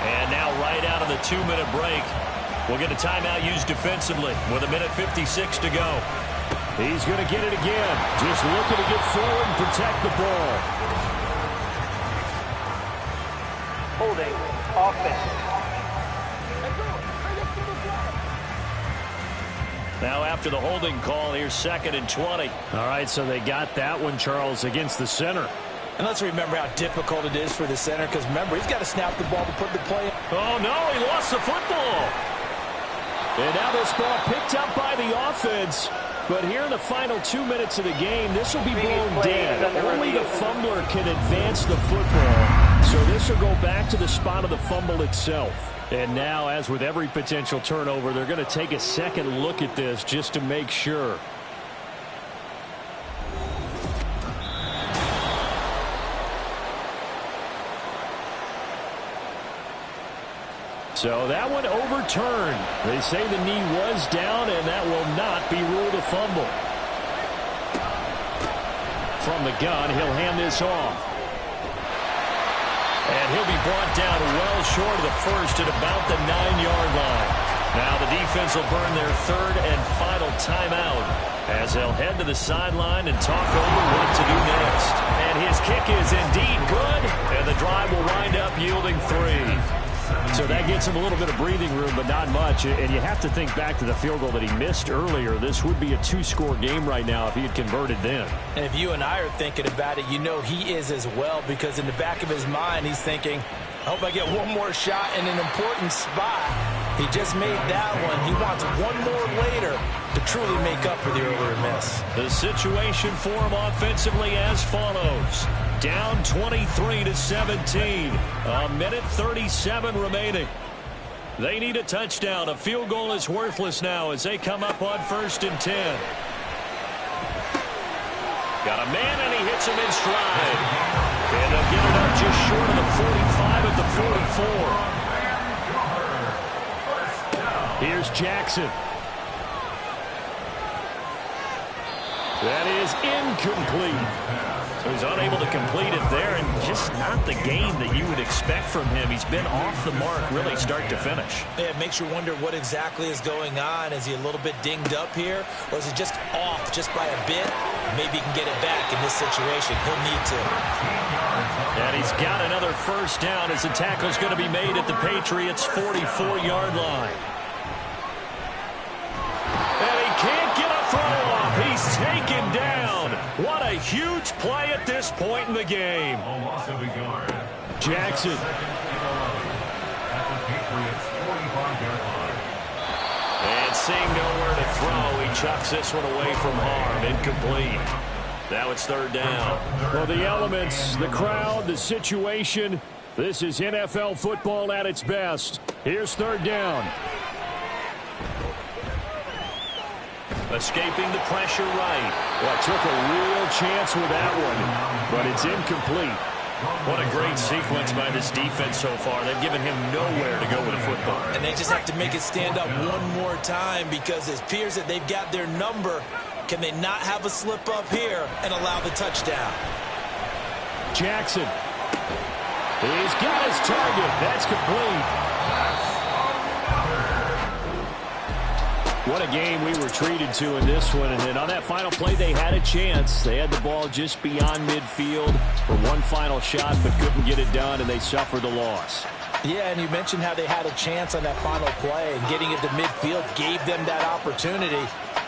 And now right out of the 2-minute break, we'll get a timeout used defensively with 1:56 to go. He's going to get it again. Just looking to get forward and protect the ball. Holding offense. Now after the holding call, here's 2nd and 20. All right, so they got that one, Charles, against the center. And let's remember how difficult it is for the center because, remember, he's got to snap the ball to put the play in. Oh, no, he lost the football. And now this ball picked up by the offense. But here in the final 2 minutes of the game, this will be blown dead. Only the fumbler can advance the football. So this will go back to the spot of the fumble itself. And now, as with every potential turnover, they're going to take a second look at this just to make sure. So that one overturned. They say the knee was down, and that will not be ruled a fumble. From the gun, he'll hand this off. And he'll be brought down well short of the first at about the 9-yard line. Now the defense will burn their 3rd and final timeout as they'll head to the sideline and talk over what to do next. And his kick is indeed good, and the drive will wind up yielding 3. So that gets him a little bit of breathing room, but not much. And you have to think back to the field goal that he missed earlier. This would be a 2-score game right now if he had converted then. And if you and I are thinking about it, you know he is as well, because in the back of his mind, he's thinking, I hope I get one more shot in an important spot. He just made that one. He wants one more later to truly make up for the earlier miss. The situation for him offensively as follows. Down 23-17. 1:37 remaining. They need a touchdown. A field goal is worthless now as they come up on 1st and 10. Got a man, and he hits him in stride. And they'll get it up just short of the 45 at the 44. Here's Jackson. That is incomplete. So he's unable to complete it there, and just not the game that you would expect from him. He's been off the mark really start to finish. Yeah, it makes you wonder what exactly is going on. Is he a little bit dinged up here, or is he just off just by a bit? Maybe he can get it back in this situation. He'll need to. And he's got another 1st down as the tackle's going to be made at the Patriots' 44-yard line. Huge play at this point in the game. A loss of a yard. Jackson. Second and 11 at the Patriots 45-yard line. And seeing nowhere to throw, he chucks this one away from harm. Incomplete. Now it's third down. Well, the elements, the crowd, the situation. This is NFL football at its best. Here's third down. Escaping the pressure right. Well, took a real chance with that one, but it's incomplete. What a great sequence by this defense so far. They've given him nowhere to go with the football. And they just have to make it stand up one more time because it appears that they've got their number. Can they not have a slip up here and allow the touchdown? Jackson. He's got his target. That's complete. What a game we were treated to in this one. And then on that final play, they had a chance. They had the ball just beyond midfield for one final shot, but couldn't get it done, and they suffered the loss. Yeah, and you mentioned how they had a chance on that final play, and getting it to midfield gave them that opportunity,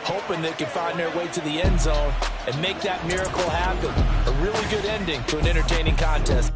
hoping they could find their way to the end zone and make that miracle happen. A really good ending to an entertaining contest.